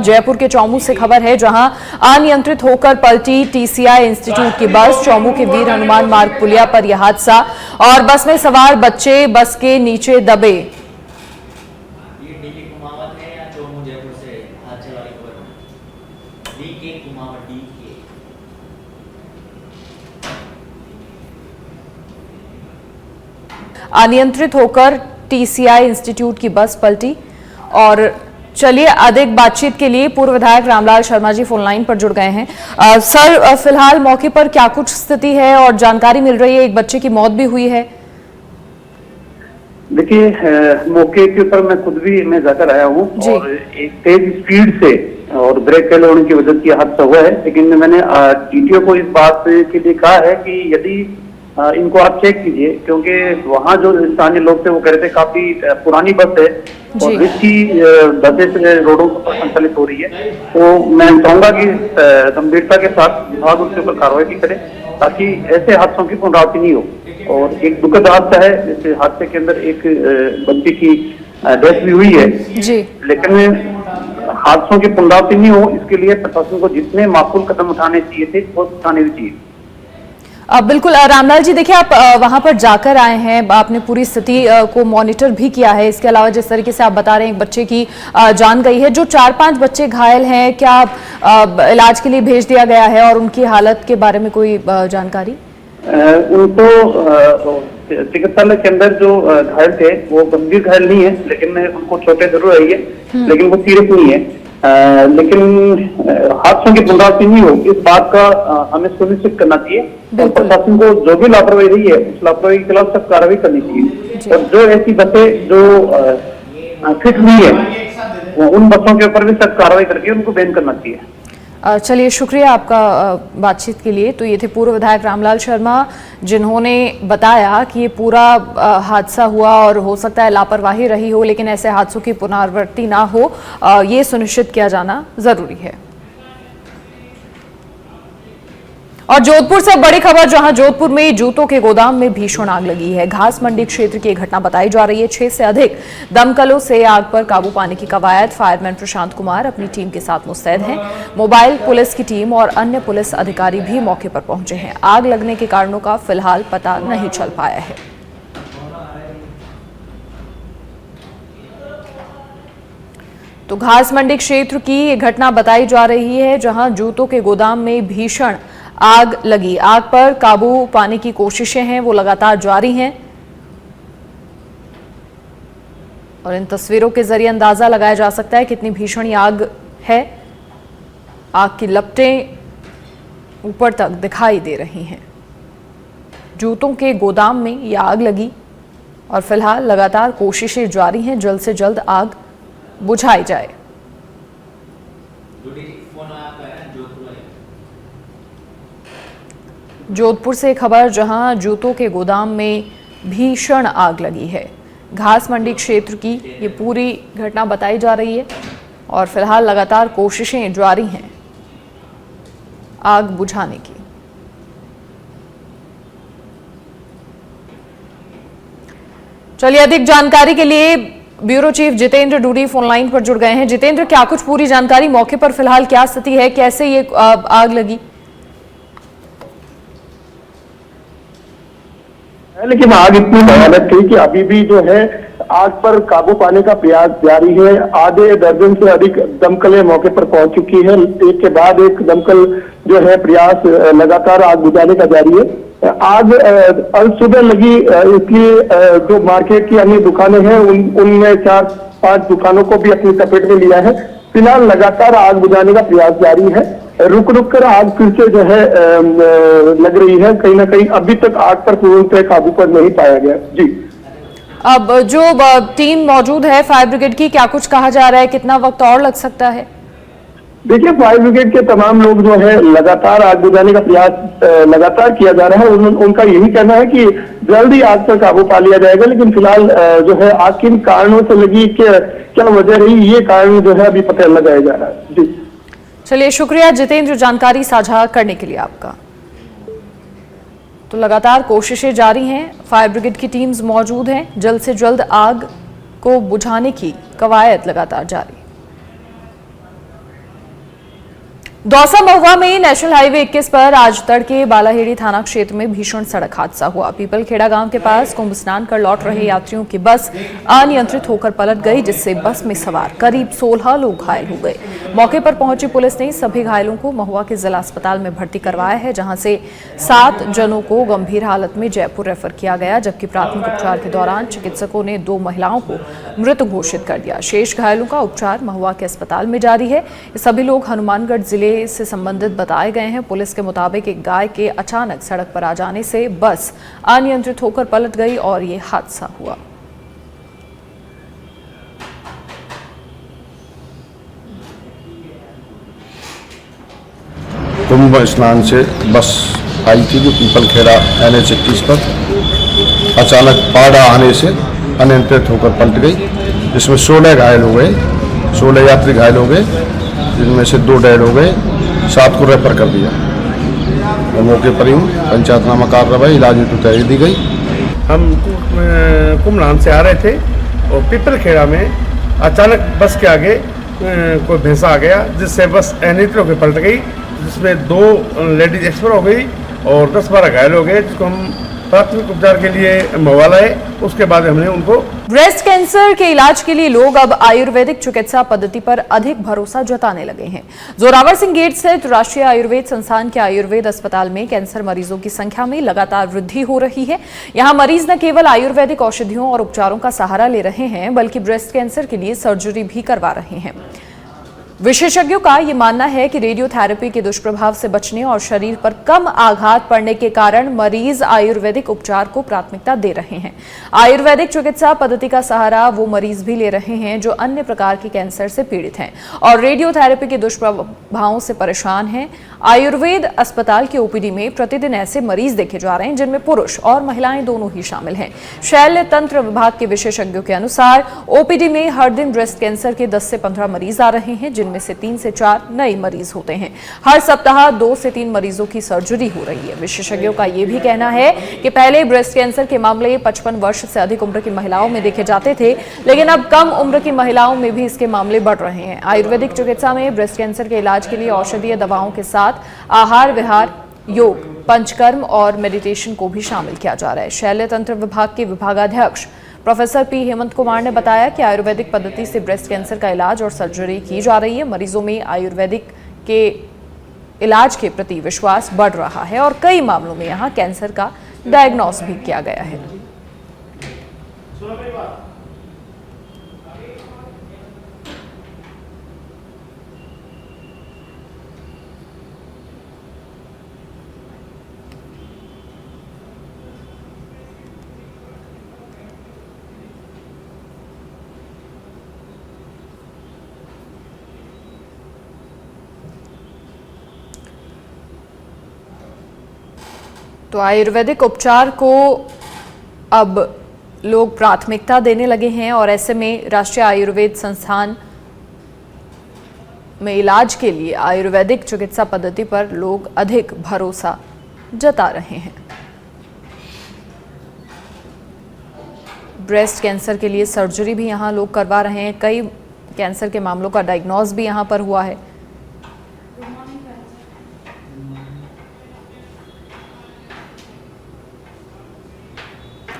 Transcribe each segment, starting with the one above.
जयपुर के चौमू से खबर है, जहां अनियंत्रित होकर पलटी टीसीआई इंस्टीट्यूट की बस। चौमू के वीर हनुमान मार्ग पुलिया पर यह हादसा, और बस में सवार बच्चे बस के नीचे दबे। अनियंत्रित होकर टीसीआई इंस्टीट्यूट की बस पलटी। और चलिए अधिक बातचीत के लिए पूर्व विधायक रामलाल शर्मा जी फोन लाइन पर जुड़ गए हैं। सर, फिलहाल मौके पर क्या कुछ स्थिति है और जानकारी मिल रही है, एक बच्चे की मौत भी हुई है। देखिए, मौके के ऊपर मैं खुद भी मैं जाकर आया हूँ और एक तेज स्पीड से और ब्रेक फेल होने की वजह से हादसा हुआ है। लेकिन मैंने टीटीओ को इस बात के लिए कहा है कि यदि इनको आप चेक कीजिए, क्योंकि वहाँ जो स्थानीय लोग थे वो कह रहे थे काफी पुरानी बस है और रिस्की बसें से रोडों पर संचालित हो रही है। तो मैं चाहूंगा कि गंभीरता के साथ विभाग उसके ऊपर कार्रवाई करे ताकि ऐसे हादसों की पुनरावृत्ति नहीं हो। और एक दुखद हादसा है, जैसे हादसे के अंदर एक बच्ची की डेथ भी हुई है जी। लेकिन हादसों की पुनरावृत्ति नहीं हो, इसके लिए प्रशासन को जितने माकूल कदम उठाने चाहिए थे वो उठाने भी चाहिए। बिल्कुल रामलाल जी, देखिए आप वहां पर जाकर आए हैं, आपने पूरी स्थिति को मॉनिटर भी किया है। इसके अलावा जिस तरीके से आप बता रहे हैं एक बच्चे की जान गई है, जो 4-5 बच्चे घायल हैं, क्या इलाज के लिए भेज दिया गया है और उनकी हालत के बारे में कोई जानकारी? उनको चिकित्सालय के अंदर जो घायल थे वो गंभीर घायल नहीं है, लेकिन उनको चोटें जरूर आई है, लेकिन वो सीरियस नहीं है। लेकिन हादसों की पुनरावृत्ति नहीं हो, इस बात का हमें सुनिश्चित करना चाहिए और प्रशासन को जो भी लापरवाही रही है उस लापरवाही के खिलाफ सख्त कार्रवाई करनी चाहिए। और जो ऐसी बसें जो फिट नहीं है उन बसों के ऊपर भी सख्त कार्रवाई करके उनको बैन करना चाहिए। चलिए, शुक्रिया आपका बातचीत के लिए। तो ये थे पूर्व विधायक रामलाल शर्मा, जिन्होंने बताया कि ये पूरा हादसा हुआ और हो सकता है लापरवाही रही हो, लेकिन ऐसे हादसों की पुनरावृत्ति ना हो, ये सुनिश्चित किया जाना जरूरी है। और जोधपुर से बड़ी खबर, जहां जोधपुर में जूतों के गोदाम में भीषण आग लगी है। घास मंडी क्षेत्र की घटना बताई जा रही है। 6 से अधिक दमकलों से आग पर काबू पाने की कवायद। फायरमैन प्रशांत कुमार अपनी टीम के साथ मुस्तैद हैं। मोबाइल पुलिस की टीम और अन्य पुलिस अधिकारी भी मौके पर पहुंचे हैं। आग लगने के कारणों का फिलहाल पता नहीं चल पाया है। तो घास मंडी क्षेत्र की ये घटना बताई जा रही है, जहां जूतों के गोदाम में भीषण आग लगी। आग पर काबू पाने की कोशिशें हैं वो लगातार जारी हैं और इन तस्वीरों के जरिए अंदाजा लगाया जा सकता है कितनी भीषण आग है। आग की लपटें ऊपर तक दिखाई दे रही हैं। जूतों के गोदाम में यह आग लगी और फिलहाल लगातार कोशिशें जारी हैं, जल्द से जल्द आग बुझाई जाए। जोधपुर से खबर, जहां जूतों के गोदाम में भीषण आग लगी है। घास मंडी क्षेत्र की ये पूरी घटना बताई जा रही है और फिलहाल लगातार कोशिशें जारी हैं आग बुझाने की। चलिए, अधिक जानकारी के लिए bureau chief Jitendra Dudi phone line पर जुड़ गए हैं। जितेंद्र, क्या कुछ पूरी जानकारी, मौके पर फिलहाल क्या स्थिति है, कैसे ये आग लगी? लेकिन आग इतनी भयानक थी कि अभी भी जो है आग पर काबू पाने का प्रयास जारी है। आधे दर्जन से अधिक दमकलें मौके पर पहुंच चुकी है। एक के बाद एक दमकल जो है प्रयास लगातार आग बुझाने का जारी है। आग सुबह लगी, इसलिए जो मार्केट की अन्य दुकानें हैं उनमें 4-5 दुकानों को भी अपनी चपेट में लिया है। फिलहाल लगातार आग बुझाने का प्रयास जारी है। रुक रुक कर आग फिर से जो है लग रही है। कहीं ना कहीं अभी तक आग पर पूर्णतः काबू पर नहीं पाया गया। जी, अब जो टीम मौजूद है फायर ब्रिगेड की, क्या कुछ कहा जा रहा है, कितना वक्त और लग सकता है? देखिए, फायर ब्रिगेड के तमाम लोग जो है लगातार आग बुझाने का प्रयास लगातार किया जा रहा है। उनका यही कहना है कि जल्दी आग पर काबू पा लिया जाएगा, लेकिन फिलहाल जो है आग किन कारणों से लगी, क्या वजह रही, ये कारण जो है अभी पता लगाया जा रहा है। जी, चलिए, शुक्रिया जितेंद्र जानकारी साझा करने के लिए आपका। तो लगातार कोशिशें जारी हैं, फायर ब्रिगेड की टीम्स मौजूद हैं, जल्द से जल्द आग को बुझाने की कवायद लगातार जारी। दौसा महुआ में नेशनल हाईवे 21 पर आज तड़के बालाहेड़ी थाना क्षेत्र में भीषण सड़क हादसा हुआ। पीपलखेड़ा गांव के पास कुंभ स्नान कर लौट रहे यात्रियों की बस अनियंत्रित होकर पलट गई, जिससे बस में सवार करीब 16 लोग घायल हो गए। मौके पर पहुंची पुलिस ने सभी घायलों को महुआ के जिला अस्पताल में भर्ती करवाया है, जहां से 7 जनों को गंभीर हालत में जयपुर रेफर किया गया, जबकि प्राथमिक उपचार के दौरान चिकित्सकों ने 2 महिलाओं को मृत घोषित कर दिया। शेष घायलों का उपचार महुआ के अस्पताल में जारी है। सभी लोग हनुमानगढ़ जिले से संबंधित बताए गए हैं। पुलिस के मुताबिक एक गाय के अचानक सड़क पर आ जाने से बस अनियंत्रित होकर पलट गई और ये हादसा हुआ। कुंभ स्नान से बस आई थी जो पीपलखेड़ा NH 21 पर अचानक पाड़ा आने से अनियंत्रित होकर पलट गई, जिसमें 16 घायल हो गए, 16 यात्री घायल हो गए, जिनमें से 2 डेड हो गए, 7 को रेफर कर दिया। और मौके पर ही पंचायतनामा कार्रवाई इलाज हेतु तैयारी दी गई। हम कुंभलान से आ रहे थे और पीपलखेड़ा में अचानक बस के आगे कोई भैंसा आ गया, जिससे बस अनियंत्रित होकर पलट गई, जिसमें 2 लेडीज एक्सपायर हो गई और 10-12 घायल हो गए, जिसको हम प्राथमिक उपचार के लिए महुआ लाए। उसके बाद हमने उनको ब्रेस्ट कैंसर के इलाज के लिए लोग अब आयुर्वेदिक चिकित्सा पद्धति पर अधिक भरोसा जताने लगे हैं। जोरावर सिंह गेट स्थित राष्ट्रीय आयुर्वेद संस्थान के आयुर्वेद अस्पताल में कैंसर मरीजों की संख्या में लगातार वृद्धि हो रही है। यहां मरीज न केवल आयुर्वेदिक औषधियों और उपचारों का सहारा ले रहे हैं, बल्कि ब्रेस्ट कैंसर के लिए सर्जरी भी करवा रहे हैं। विशेषज्ञों का यह मानना है कि रेडियोथेरेपी के दुष्प्रभाव से बचने और शरीर पर कम आघात पड़ने के कारण मरीज आयुर्वेदिक उपचार को प्राथमिकता दे रहे हैं। आयुर्वेदिक चिकित्सा पद्धति का सहारा वो मरीज भी ले रहे हैं जो अन्य प्रकार के कैंसर से पीड़ित हैं और रेडियोथेरेपी के दुष्प्रभावों से परेशान हैं। आयुर्वेद अस्पताल के ओपीडी में प्रतिदिन ऐसे मरीज देखे जा रहे हैं जिनमें पुरुष और महिलाएं दोनों ही शामिल हैं। शल्य तंत्र विभाग के विशेषज्ञों के अनुसार ओपीडी में हर दिन ब्रेस्ट कैंसर के 10 से 15 मरीज आ रहे हैं, जिनमें से 3 से 4 नए मरीज होते हैं। हर सप्ताह 2 से 3 मरीजों की सर्जरी हो रही है। विशेषज्ञों का यह भी कहना है कि पहले ब्रेस्ट कैंसर के मामले 55 वर्ष से अधिक उम्र की महिलाओं में देखे जाते थे, लेकिन अब कम उम्र की महिलाओं में भी इसके मामले बढ़ रहे हैं। आयुर्वेदिक चिकित्सा में ब्रेस्ट कैंसर के इलाज के लिए औषधीय दवाओं के साथ आहार विहार, योग, पंचकर्म और मेडिटेशन को भी शामिल किया जा रहा है। शल्य तंत्र विभाग के विभागाध्यक्ष प्रोफेसर पी हेमंत कुमार ने बताया कि आयुर्वेदिक पद्धति से ब्रेस्ट कैंसर का इलाज और सर्जरी की जा रही है। मरीजों में आयुर्वेदिक के इलाज के प्रति विश्वास बढ़ रहा है और कई मामलों में यहां कैंसर का डायग्नोस भी किया गया है। तो आयुर्वेदिक उपचार को अब लोग प्राथमिकता देने लगे हैं और ऐसे में राष्ट्रीय आयुर्वेद संस्थान में इलाज के लिए आयुर्वेदिक चिकित्सा पद्धति पर लोग अधिक भरोसा जता रहे हैं। ब्रेस्ट कैंसर के लिए सर्जरी भी यहां लोग करवा रहे हैं। कई कैंसर के मामलों का डायग्नोस भी यहां पर हुआ है।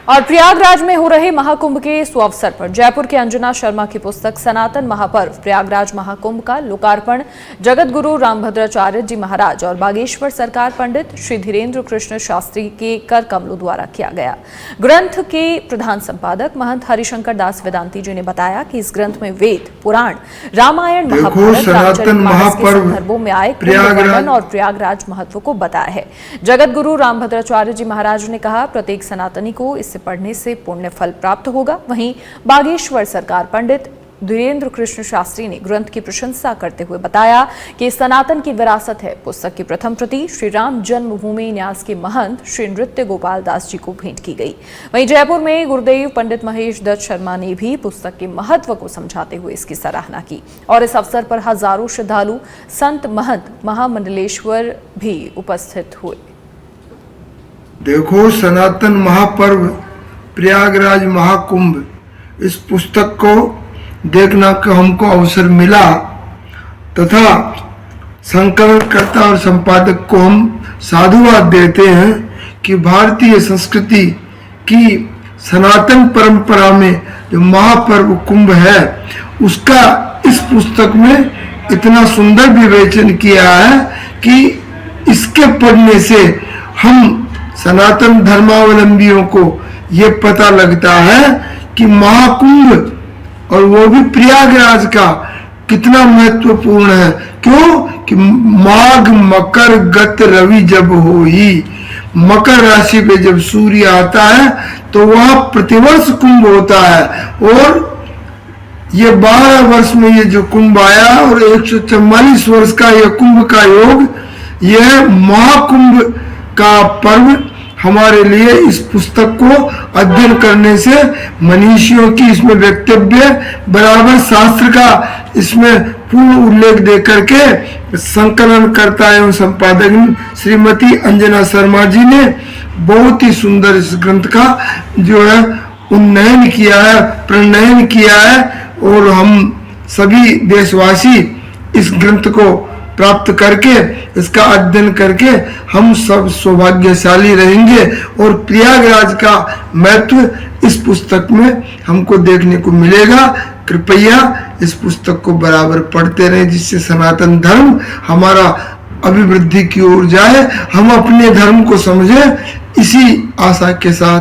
और प्रयागराज में हो रहे महाकुंभ के सुअवसर पर जयपुर के अंजना शर्मा की पुस्तक सनातन महापर्व प्रयागराज महाकुंभ का लोकार्पण जगत गुरु रामभद्राचार्य जी महाराज और बागेश्वर सरकार पंडित श्री धीरेन्द्र कृष्ण शास्त्री के कर कमलों द्वारा किया गया। ग्रंथ के प्रधान संपादक महंत हरिशंकर दास वेदांती जी ने बताया कि इस ग्रंथ में वेद, पुराण, रामायण, महाभारत, रामचरितमानस के संदर्भों में आए वर्णन और प्रयागराज महत्व को बताया है। जगत गुरु रामभद्राचार्य जी महाराज ने कहा, प्रत्येक सनातनी को इस पढ़ने से पुण्य फल प्राप्त होगा। वहीं बागेश्वर सरकार पंडित धीरेन्द्र कृष्ण शास्त्री ने ग्रंथ की प्रशंसा करते हुए बताया कि सनातन की विरासत है। पुस्तक की प्रथम प्रति श्री राम जन्मभूमि न्यास के महंत श्री नृत्य गोपाल दास जी को भेंट की गई। वहीं जयपुर में गुरुदेव पंडित महेश दत्त शर्मा ने भी पुस्तक के महत्व को समझाते हुए इसकी सराहना की और इस अवसर पर हजारों श्रद्धालु, संत, महंत, महामंडलेश्वर भी उपस्थित हुए। देखो, सनातन महापर्व प्रयागराज महाकुंभ, इस पुस्तक को देखना का हमको अवसर मिला तथा संकलनकर्ता और संपादक को हम साधुवाद देते हैं कि भारतीय संस्कृति की सनातन परंपरा में जो महापर्व कुंभ है उसका इस पुस्तक में इतना सुंदर विवेचन किया है कि इसके पढ़ने से हम सनातन धर्मावलंबियों को ये पता लगता है कि महाकुंभ और वो भी प्रयागराज का कितना महत्वपूर्ण है। क्यों कि माघ मकर गत रवि जब हो ही, मकर राशि पे जब सूर्य आता है तो वह प्रतिवर्ष कुंभ होता है और ये 12 वर्ष में ये जो कुंभ आया और 144 वर्ष का यह कुंभ का योग, यह महाकुंभ का पर्व हमारे लिए इस पुस्तक को अध्ययन करने से मनीषियों की इसमें वक्तव्य बराबर शास्त्र का इसमें पूर्ण उल्लेख दे करके संकलनकर्ता एवं संपादक श्रीमती अंजना शर्मा जी ने बहुत ही सुंदर इस ग्रंथ का जो है उन्नयन किया है, प्रणयन किया है और हम सभी देशवासी इस ग्रंथ को प्राप्त करके इसका अध्ययन करके हम सब सौभाग्यशाली रहेंगे और प्रयागराज का महत्व इस पुस्तक में हमको देखने को मिलेगा। कृपया इस पुस्तक को बराबर पढ़ते रहें जिससे सनातन धर्म हमारा अभिवृद्धि की ओर जाए, हम अपने धर्म को समझें। इसी आशा के साथ